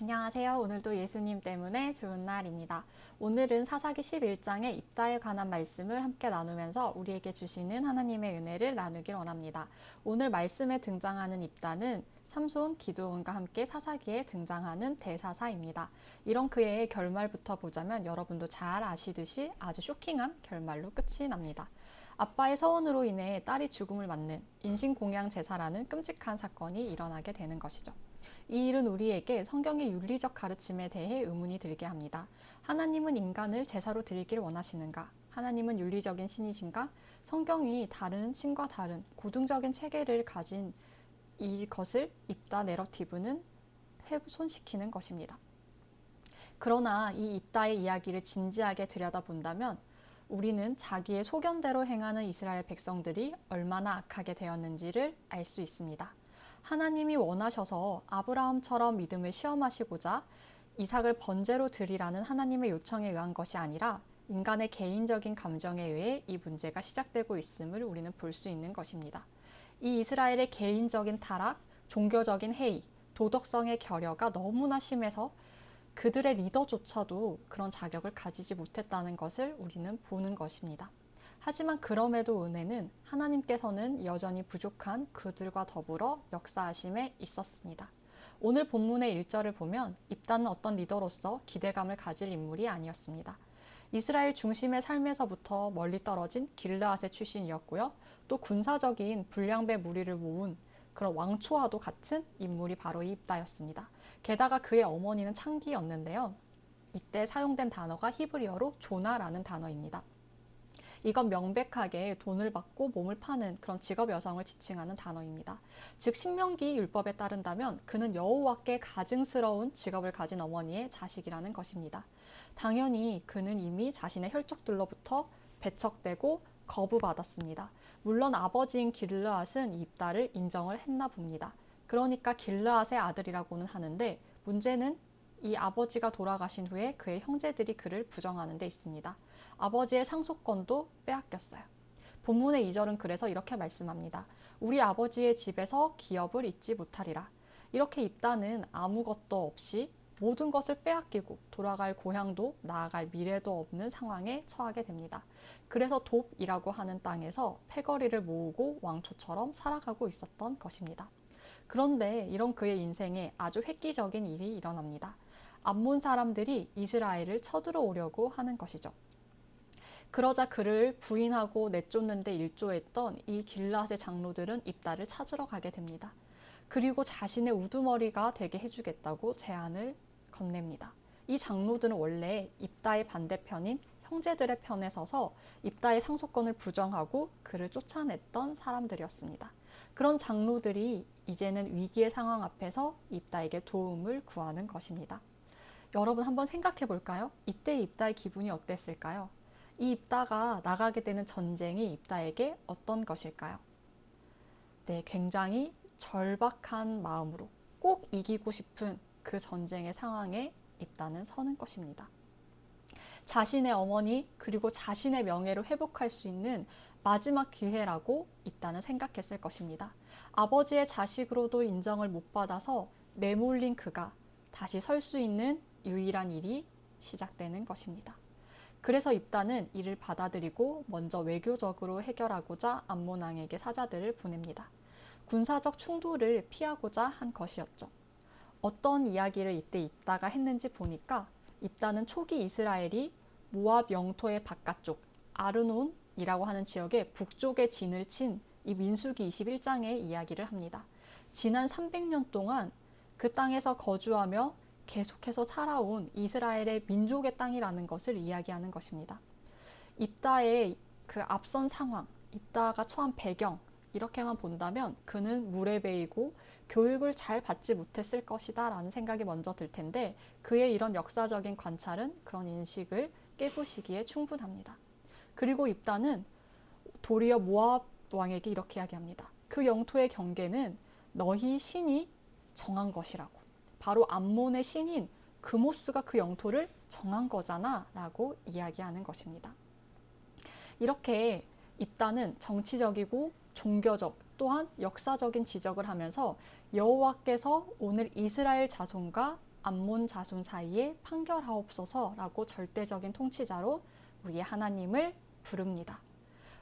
안녕하세요. 오늘도 예수님 때문에 좋은 날입니다. 오늘은 사사기 11장의 입다에 관한 말씀을 함께 나누면서 우리에게 주시는 하나님의 은혜를 나누길 원합니다. 오늘 말씀에 등장하는 입다는 삼손, 기드온과 함께 사사기에 등장하는 대사사입니다. 이런 그의 결말부터 보자면 여러분도 잘 아시듯이 아주 쇼킹한 결말로 끝이 납니다. 아빠의 서원으로 인해 딸이 죽음을 맞는 인신공양 제사라는 끔찍한 사건이 일어나게 되는 것이죠. 이 일은 우리에게 성경의 윤리적 가르침에 대해 의문이 들게 합니다. 하나님은 인간을 제사로 드리길 원하시는가? 하나님은 윤리적인 신이신가? 성경이 다른 신과 다른 고등적인 체계를 가진 이것을 입다 내러티브는 훼손시키는 것입니다. 그러나 이 입다의 이야기를 진지하게 들여다본다면 우리는 자기의 소견대로 행하는 이스라엘 백성들이 얼마나 악하게 되었는지를 알 수 있습니다. 하나님이 원하셔서 아브라함처럼 믿음을 시험하시고자 이삭을 번제로 드리라는 하나님의 요청에 의한 것이 아니라 인간의 개인적인 감정에 의해 이 문제가 시작되고 있음을 우리는 볼 수 있는 것입니다. 이 이스라엘의 개인적인 타락, 종교적인 해이, 도덕성의 결여가 너무나 심해서 그들의 리더조차도 그런 자격을 가지지 못했다는 것을 우리는 보는 것입니다. 하지만 그럼에도 은혜는 하나님께서는 여전히 부족한 그들과 더불어 역사하심에 있었습니다. 오늘 본문의 1절을 보면 입다는 어떤 리더로서 기대감을 가질 인물이 아니었습니다. 이스라엘 중심의 삶에서부터 멀리 떨어진 길르앗의 출신이었고요. 또 군사적인 불량배 무리를 모은 그런 왕초와도 같은 인물이 바로 이 입다였습니다. 게다가 그의 어머니는 창기였는데요. 이때 사용된 단어가 히브리어로 조나라는 단어입니다. 이건 명백하게 돈을 받고 몸을 파는 그런 직업 여성을 지칭하는 단어입니다. 즉 신명기 율법에 따른다면 그는 여호와께 가증스러운 직업을 가진 어머니의 자식이라는 것입니다. 당연히 그는 이미 자신의 혈족들로부터 배척되고 거부받았습니다. 물론 아버지인 길르앗은 이 입다를 인정을 했나 봅니다. 그러니까 길르앗의 아들이라고는 하는데 문제는 이 아버지가 돌아가신 후에 그의 형제들이 그를 부정하는 데 있습니다. 아버지의 상속권도 빼앗겼어요. 본문의 2절은 그래서 이렇게 말씀합니다. 우리 아버지의 집에서 기업을 잊지 못하리라. 이렇게 입다는 아무것도 없이 모든 것을 빼앗기고 돌아갈 고향도 나아갈 미래도 없는 상황에 처하게 됩니다. 그래서 돕이라고 하는 땅에서 패거리를 모으고 왕초처럼 살아가고 있었던 것입니다. 그런데 이런 그의 인생에 아주 획기적인 일이 일어납니다. 암몬 사람들이 이스라엘을 쳐들어오려고 하는 것이죠. 그러자 그를 부인하고 내쫓는 데 일조했던 이 길앗의 장로들은 입다를 찾으러 가게 됩니다. 그리고 자신의 우두머리가 되게 해주겠다고 제안을 건넵니다. 이 장로들은 원래 입다의 반대편인 형제들의 편에 서서 입다의 상속권을 부정하고 그를 쫓아냈던 사람들이었습니다. 그런 장로들이 이제는 위기의 상황 앞에서 입다에게 도움을 구하는 것입니다. 여러분 한번 생각해 볼까요? 이때 입다의 기분이 어땠을까요? 이 입다가 나가게 되는 전쟁이 입다에게 어떤 것일까요? 네, 굉장히 절박한 마음으로 꼭 이기고 싶은 그 전쟁의 상황에 입다는 서는 것입니다. 자신의 어머니 그리고 자신의 명예를 회복할 수 있는 마지막 기회라고 입다는 생각했을 것입니다. 아버지의 자식으로도 인정을 못 받아서 내몰린 그가 다시 설 수 있는 유일한 일이 시작되는 것입니다. 그래서 입다는 이를 받아들이고 먼저 외교적으로 해결하고자 암몬 왕에게 사자들을 보냅니다. 군사적 충돌을 피하고자 한 것이었죠. 어떤 이야기를 이때 입다가 했는지 보니까 입다는 초기 이스라엘이 모압 영토의 바깥쪽 아르논이라고 하는 지역의 북쪽에 진을 친 이 민수기 21장의 이야기를 합니다. 지난 300년 동안 그 땅에서 거주하며 계속해서 살아온 이스라엘의 민족의 땅이라는 것을 이야기하는 것입니다. 입다의 그 앞선 상황, 입다가 처한 배경 이렇게만 본다면 그는 물에 베이고 교육을 잘 받지 못했을 것이다 라는 생각이 먼저 들 텐데 그의 이런 역사적인 관찰은 그런 인식을 깨부시기에 충분합니다. 그리고 입다는 도리어 모압 왕에게 이렇게 이야기합니다. 그 영토의 경계는 너희 신이 정한 것이라고. 바로 암몬의 신인 그모스가 그 영토를 정한 거잖아 라고 이야기하는 것입니다. 이렇게 입다는 정치적이고 종교적 또한 역사적인 지적을 하면서 여호와께서 오늘 이스라엘 자손과 암몬 자손 사이에 판결하옵소서라고 절대적인 통치자로 우리의 하나님을 부릅니다.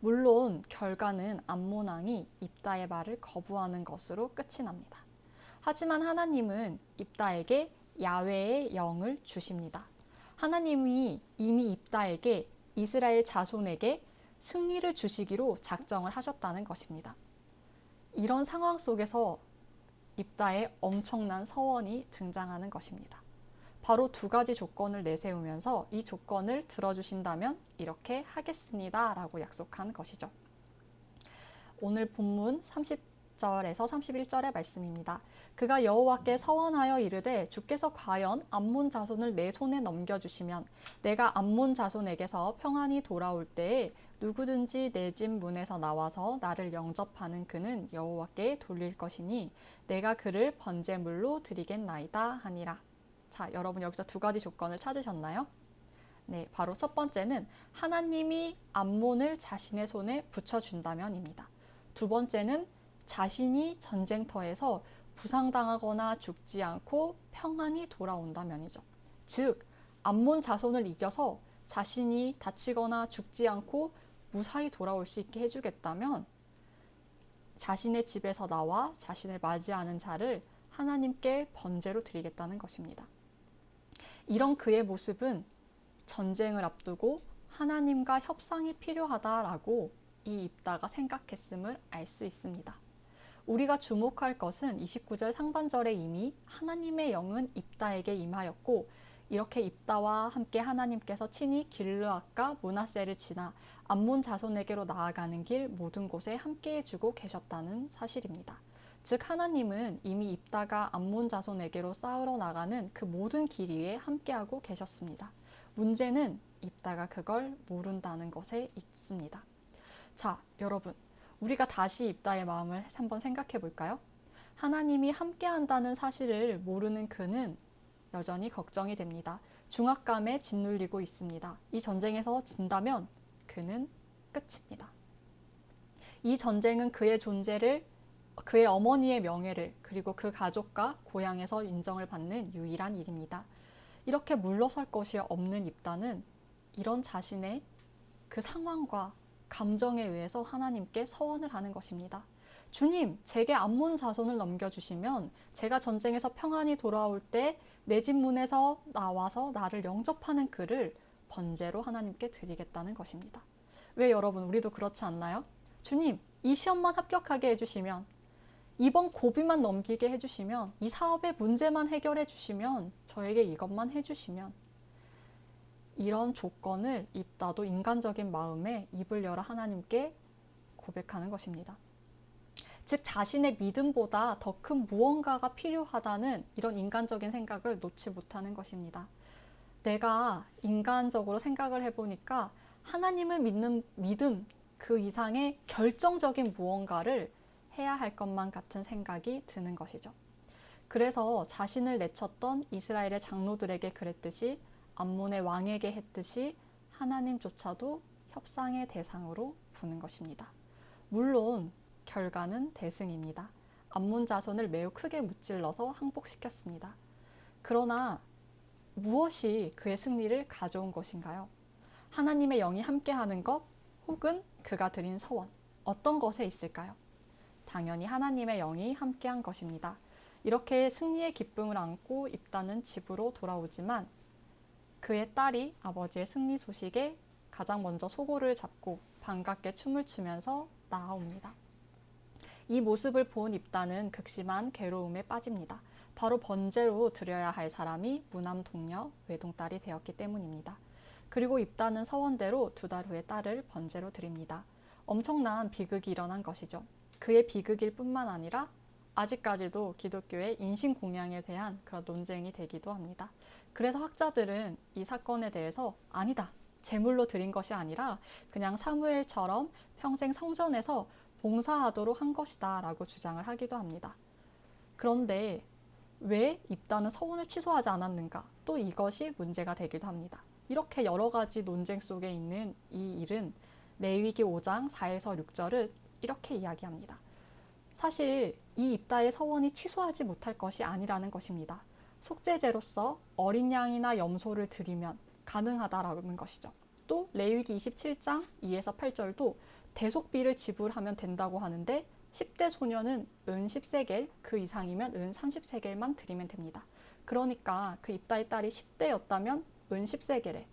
물론 결과는 암몬 왕이 입다의 말을 거부하는 것으로 끝이 납니다. 하지만 하나님은 입다에게 야훼의 영을 주십니다. 하나님이 이미 입다에게 이스라엘 자손에게 승리를 주시기로 작정을 하셨다는 것입니다. 이런 상황 속에서 입다의 엄청난 서원이 등장하는 것입니다. 바로 두 가지 조건을 내세우면서 이 조건을 들어주신다면 이렇게 하겠습니다 라고 약속한 것이죠. 오늘 본문 30절에서 31절의 말씀입니다. 그가 여호와께 서원하여 이르되 주께서 과연 암몬 자손을 내 손에 넘겨주시면 내가 암몬 자손에게서 평안히 돌아올 때에 누구든지 내 집 문에서 나와서 나를 영접하는 그는 여호와께 돌릴 것이니 내가 그를 번제물로 드리겠나이다 하니라. 자, 여러분 여기서 두 가지 조건을 찾으셨나요? 네, 바로 첫 번째는 하나님이 암몬을 자신의 손에 붙여준다면입니다. 두 번째는 자신이 전쟁터에서 부상당하거나 죽지 않고 평안히 돌아온다면이죠. 즉, 암몬 자손을 이겨서 자신이 다치거나 죽지 않고 무사히 돌아올 수 있게 해주겠다면 자신의 집에서 나와 자신을 맞이하는 자를 하나님께 번제로 드리겠다는 것입니다. 이런 그의 모습은 전쟁을 앞두고 하나님과 협상이 필요하다라고 이 입다가 생각했음을 알 수 있습니다. 우리가 주목할 것은 29절 상반절에 이미 하나님의 영은 입다에게 임하였고 이렇게 입다와 함께 하나님께서 친히 길르앗과 므낫세를 지나 암몬 자손에게로 나아가는 길 모든 곳에 함께 해주고 계셨다는 사실입니다. 즉 하나님은 이미 입다가 암몬 자손에게로 싸우러 나가는 그 모든 길 위에 함께하고 계셨습니다. 문제는 입다가 그걸 모른다는 것에 있습니다. 자, 여러분, 우리가 다시 입다의 마음을 한번 생각해 볼까요? 하나님이 함께한다는 사실을 모르는 그는 여전히 걱정이 됩니다. 중압감에 짓눌리고 있습니다. 이 전쟁에서 진다면 그는 끝입니다. 이 전쟁은 그의 존재를, 그의 어머니의 명예를, 그리고 그 가족과 고향에서 인정을 받는 유일한 일입니다. 이렇게 물러설 것이 없는 입다는 이런 자신의 그 상황과 감정에 의해서 하나님께 서원을 하는 것입니다. 주님, 제게 암몬 자손을 넘겨주시면 제가 전쟁에서 평안히 돌아올 때 내 집 문에서 나와서 나를 영접하는 그를 번제로 하나님께 드리겠다는 것입니다. 왜 여러분, 우리도 그렇지 않나요? 주님, 이 시험만 합격하게 해주시면, 이번 고비만 넘기게 해주시면, 이 사업의 문제만 해결해 주시면, 저에게 이것만 해주시면, 이런 조건을 입다도 인간적인 마음에 입을 열어 하나님께 고백하는 것입니다. 즉 자신의 믿음보다 더 큰 무언가가 필요하다는 이런 인간적인 생각을 놓지 못하는 것입니다. 내가 인간적으로 생각을 해보니까 하나님을 믿는 믿음 그 이상의 결정적인 무언가를 해야 할 것만 같은 생각이 드는 것이죠. 그래서 자신을 내쳤던 이스라엘의 장로들에게 그랬듯이 암몬의 왕에게 했듯이 하나님조차도 협상의 대상으로 보는 것입니다. 물론 결과는 대승입니다. 암몬 자손을 매우 크게 무찔러서 항복시켰습니다. 그러나 무엇이 그의 승리를 가져온 것인가요? 하나님의 영이 함께하는 것 혹은 그가 드린 서원, 어떤 것에 있을까요? 당연히 하나님의 영이 함께한 것입니다. 이렇게 승리의 기쁨을 안고 입다는 집으로 돌아오지만 그의 딸이 아버지의 승리 소식에 가장 먼저 소고를 잡고 반갑게 춤을 추면서 나아옵니다. 이 모습을 본 입다는 극심한 괴로움에 빠집니다. 바로 번제로 드려야 할 사람이 무남 동녀 외동딸이 되었기 때문입니다. 그리고 입다는 서원대로 2달 후에 딸을 번제로 드립니다. 엄청난 비극이 일어난 것이죠. 그의 비극일 뿐만 아니라 아직까지도 기독교의 인신공양에 대한 그런 논쟁이 되기도 합니다. 그래서 학자들은 이 사건에 대해서 아니다, 제물로 드린 것이 아니라 그냥 사무엘처럼 평생 성전에서 봉사하도록 한 것이다 라고 주장을 하기도 합니다. 그런데 왜 입다는 서원을 취소하지 않았는가? 또 이것이 문제가 되기도 합니다. 이렇게 여러 가지 논쟁 속에 있는 이 일은 레위기 5장 4에서 6절은 이렇게 이야기합니다. 사실 이 입다의 서원이 취소하지 못할 것이 아니라는 것입니다. 속죄제로서 어린 양이나 염소를 드리면 가능하다라는 것이죠. 또 레위기 27장 2에서 8절도 대속비를 지불하면 된다고 하는데 10대 소년은 은 10세겔, 그 이상이면 은 30세겔만 드리면 됩니다. 그러니까 그 입다의 딸이 10대였다면 은 10세겔에,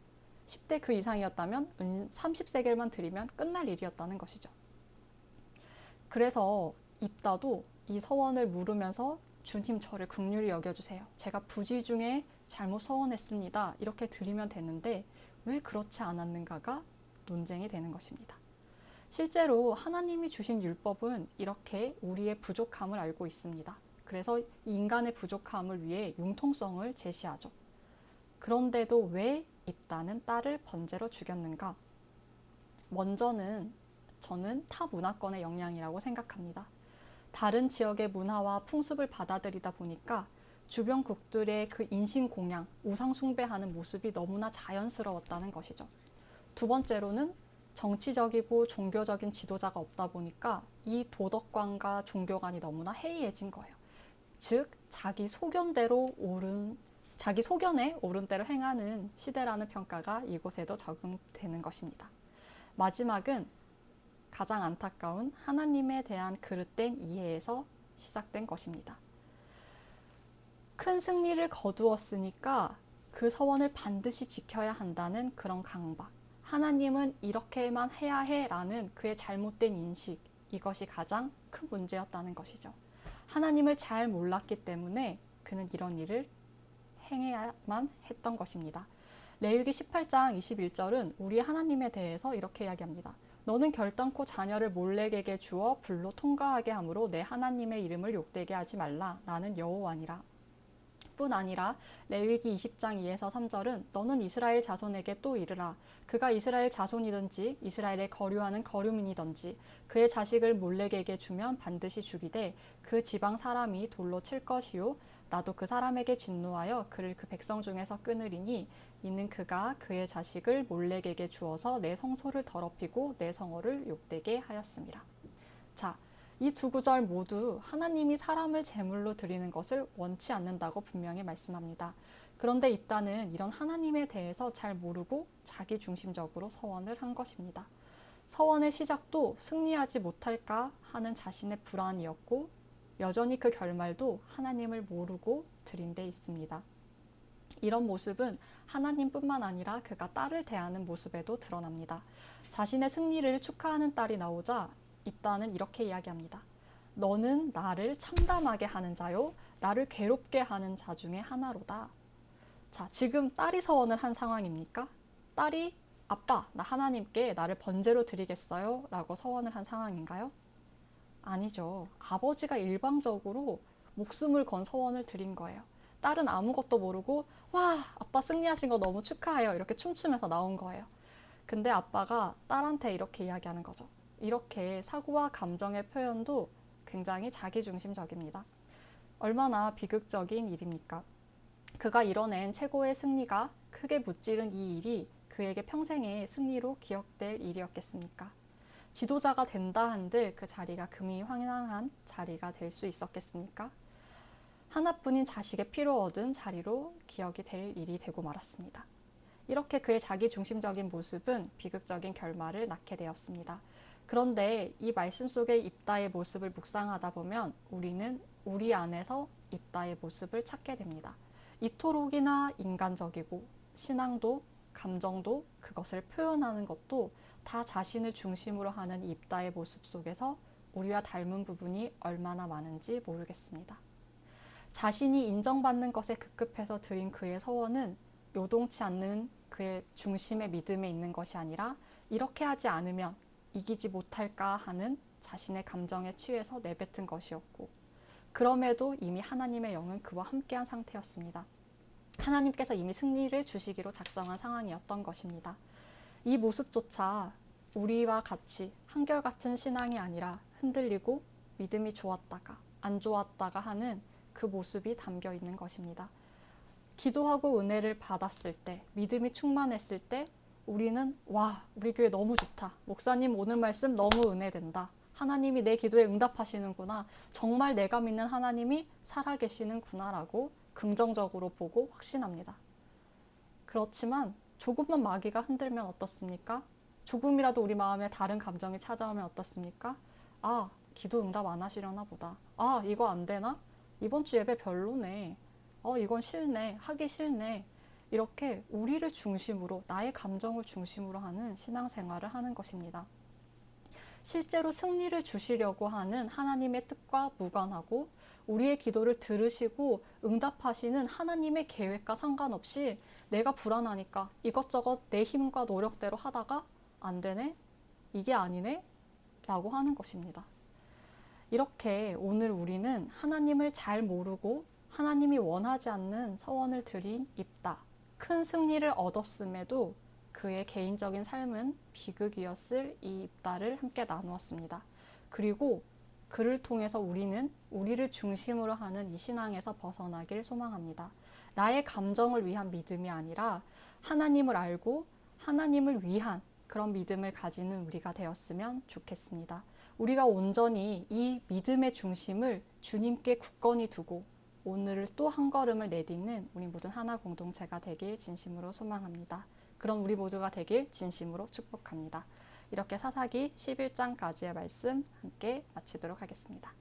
10대 그 이상이었다면 은 30세겔만 드리면 끝날 일이었다는 것이죠. 그래서 입다도 이 서원을 물으면서 주님 저를 긍휼히 여겨주세요. 제가 부지 중에 잘못 서원했습니다. 이렇게 드리면 되는데 왜 그렇지 않았는가가 논쟁이 되는 것입니다. 실제로 하나님이 주신 율법은 이렇게 우리의 부족함을 알고 있습니다. 그래서 인간의 부족함을 위해 융통성을 제시하죠. 그런데도 왜 입다는 딸을 번제로 죽였는가? 먼저는 저는 타 문화권의 영향이라고 생각합니다. 다른 지역의 문화와 풍습을 받아들이다 보니까 주변국들의 그 인신공양, 우상 숭배하는 모습이 너무나 자연스러웠다는 것이죠. 두 번째로는 정치적이고 종교적인 지도자가 없다 보니까 이 도덕관과 종교관이 너무나 해이해진 거예요. 즉, 자기 소견에 옳은 대로 행하는 시대라는 평가가 이곳에도 적용되는 것입니다. 마지막은 가장 안타까운 하나님에 대한 그릇된 이해에서 시작된 것입니다. 큰 승리를 거두었으니까 그 서원을 반드시 지켜야 한다는 그런 강박. 하나님은 이렇게만 해야 해라는 그의 잘못된 인식, 이것이 가장 큰 문제였다는 것이죠. 하나님을 잘 몰랐기 때문에 그는 이런 일을 행해야만 했던 것입니다. 레위기 18장 21절은 우리 하나님에 대해서 이렇게 이야기합니다. 너는 결단코 자녀를 몰렉에게 주어 불로 통과하게 하므로 내 하나님의 이름을 욕되게 하지 말라. 나는 여호와니라. 뿐 아니라 레위기 20장 2에서 3절은 너는 이스라엘 자손에게 또 이르라. 그가 이스라엘 자손이든지 이스라엘에 거류하는 거류민이든지 그의 자식을 몰렉에게 주면 반드시 죽이되 그 지방 사람이 돌로 칠 것이요 나도 그 사람에게 진노하여 그를 그 백성 중에서 끊으리니 이는 그가 그의 자식을 몰렉에게 주어서 내 성소를 더럽히고 내 성호를 욕되게 하였습니다. 자, 이 두 구절 모두 하나님이 사람을 제물로 드리는 것을 원치 않는다고 분명히 말씀합니다. 그런데 입다는 이런 하나님에 대해서 잘 모르고 자기중심적으로 서원을 한 것입니다. 서원의 시작도 승리하지 못할까 하는 자신의 불안이었고 여전히 그 결말도 하나님을 모르고 드린 데 있습니다. 이런 모습은 하나님뿐만 아니라 그가 딸을 대하는 모습에도 드러납니다. 자신의 승리를 축하하는 딸이 나오자 입다는 이렇게 이야기합니다. 너는 나를 참담하게 하는 자요 나를 괴롭게 하는 자 중에 하나로다. 자, 지금 딸이 서원을 한 상황입니까? 딸이 아빠, 나 하나님께 나를 번제로 드리겠어요? 라고 서원을 한 상황인가요? 아니죠. 아버지가 일방적으로 목숨을 건 서원을 드린 거예요. 딸은 아무것도 모르고 와, 아빠 승리하신 거 너무 축하해요. 이렇게 춤추면서 나온 거예요. 근데 아빠가 딸한테 이렇게 이야기하는 거죠. 이렇게 사고와 감정의 표현도 굉장히 자기중심적입니다. 얼마나 비극적인 일입니까? 그가 이뤄낸 최고의 승리가 크게 무찌른 이 일이 그에게 평생의 승리로 기억될 일이었겠습니까? 지도자가 된다 한들 그 자리가 금이 황량한 자리가 될 수 있었겠습니까? 하나뿐인 자식의 피로 얻은 자리로 기억이 될 일이 되고 말았습니다. 이렇게 그의 자기중심적인 모습은 비극적인 결말을 낳게 되었습니다. 그런데 이 말씀 속의 입다의 모습을 묵상하다 보면 우리는 우리 안에서 입다의 모습을 찾게 됩니다. 이토록이나 인간적이고 신앙도 감정도 그것을 표현하는 것도 다 자신을 중심으로 하는 입다의 모습 속에서 우리와 닮은 부분이 얼마나 많은지 모르겠습니다. 자신이 인정받는 것에 급급해서 드린 그의 서원은 요동치 않는 그의 중심의 믿음에 있는 것이 아니라 이렇게 하지 않으면 이기지 못할까 하는 자신의 감정에 취해서 내뱉은 것이었고 그럼에도 이미 하나님의 영은 그와 함께한 상태였습니다. 하나님께서 이미 승리를 주시기로 작정한 상황이었던 것입니다. 이 모습조차 우리와 같이 한결같은 신앙이 아니라 흔들리고 믿음이 좋았다가 안 좋았다가 하는 그 모습이 담겨 있는 것입니다. 기도하고 은혜를 받았을 때, 믿음이 충만했을 때 우리는 와, 우리 교회 너무 좋다. 목사님 오늘 말씀 너무 은혜된다. 하나님이 내 기도에 응답하시는구나. 정말 내가 믿는 하나님이 살아계시는구나 라고 긍정적으로 보고 확신합니다. 그렇지만 조금만 마귀가 흔들면 어떻습니까? 조금이라도 우리 마음에 다른 감정이 찾아오면 어떻습니까? 아, 기도 응답 안 하시려나 보다. 아, 이거 안 되나? 이번 주 예배 별로네. 이건 싫네. 하기 싫네. 이렇게 우리를 중심으로, 나의 감정을 중심으로 하는 신앙생활을 하는 것입니다. 실제로 승리를 주시려고 하는 하나님의 뜻과 무관하고 우리의 기도를 들으시고 응답하시는 하나님의 계획과 상관없이 내가 불안하니까 이것저것 내 힘과 노력대로 하다가 안 되네? 이게 아니네? 라고 하는 것입니다. 이렇게 오늘 우리는 하나님을 잘 모르고 하나님이 원하지 않는 서원을 드린 입다. 큰 승리를 얻었음에도 그의 개인적인 삶은 비극이었을 이 입다를 함께 나누었습니다. 그리고 그를 통해서 우리는 우리를 중심으로 하는 이 신앙에서 벗어나길 소망합니다. 나의 감정을 위한 믿음이 아니라 하나님을 알고 하나님을 위한 그런 믿음을 가지는 우리가 되었으면 좋겠습니다. 우리가 온전히 이 믿음의 중심을 주님께 굳건히 두고 오늘을 또 한 걸음을 내딛는 우리 모든 하나 공동체가 되길 진심으로 소망합니다. 그런 우리 모두가 되길 진심으로 축복합니다. 이렇게 사사기 11장까지의 말씀 함께 마치도록 하겠습니다.